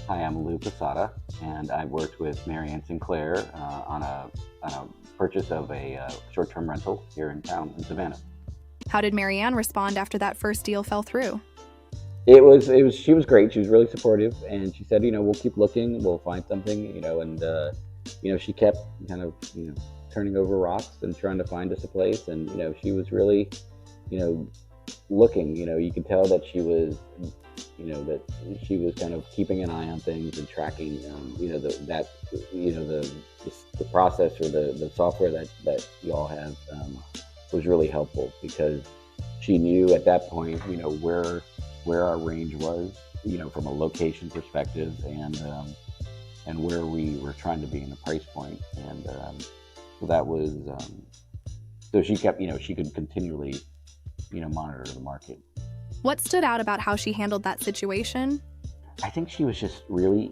Hi, I'm Lou Posada, and I've worked with Mary Ann Sinclair on a purchase of a short-term rental here in town in Savannah. How did Mary Ann respond after that first deal fell through? She was great. She was really supportive, and she said, we'll keep looking, we'll find something, and she kept kind of, turning over rocks and trying to find us a place, and she was really, you know, looking. You could tell that that she was kind of keeping an eye on things and tracking, the process or the software that y'all have was really helpful because she knew at that point, where our range was, from a location perspective and where we were trying to be in the price point. And so that was, so she kept, she could continually, monitor the market. What stood out about how she handled that situation? I think she was very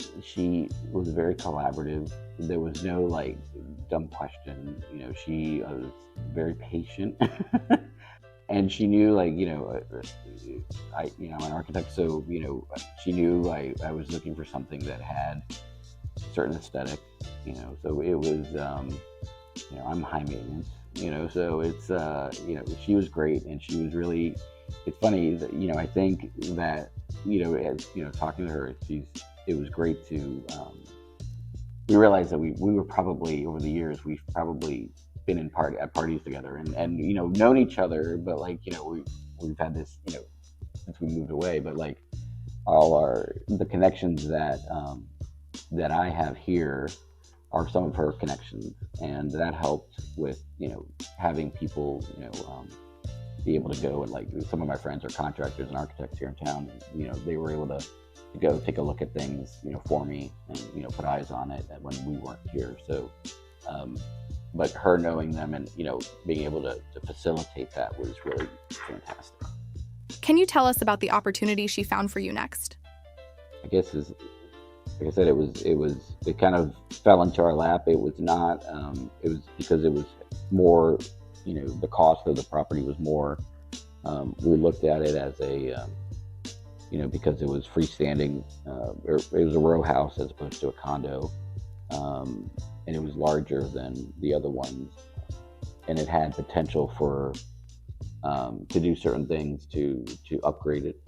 collaborative. There was no like dumb question. She was very patient. And she knew I'm an architect, so she knew I was looking for something that had certain aesthetic, so it was I'm high maintenance, so it's she was great, and she was really, it's funny that I think that as talking to her, it was great to we realized that we were probably, over the years, we've probably been at parties together and known each other, but we've had this, since we moved away, but all the connections that I have here are some of her connections, and that helped with having people be able to go, and some of my friends are contractors and architects here in town, and they were able to go take a look at things for me, and put eyes on it when we weren't here. So but her knowing them and being able to facilitate that was really fantastic. Can you tell us about the opportunity she found for you next? I guess is like I said, it kind of fell into our lap. It was not. It was because it was more. The cost of the property was more. We looked at it as a, because it was freestanding. It was a row house as opposed to a condo, and it was larger than the other ones, and it had potential for to do certain things to upgrade it.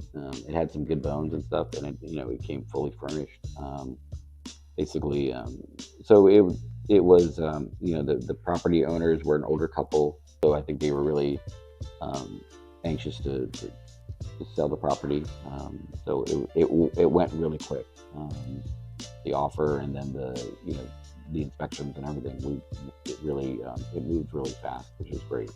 It had some good bones and stuff, and it came fully furnished. Basically, so it was the property owners were an older couple, so I think they were really anxious to sell the property. So it went really quick. The offer, and then the inspections and everything. It moved really fast, which was great.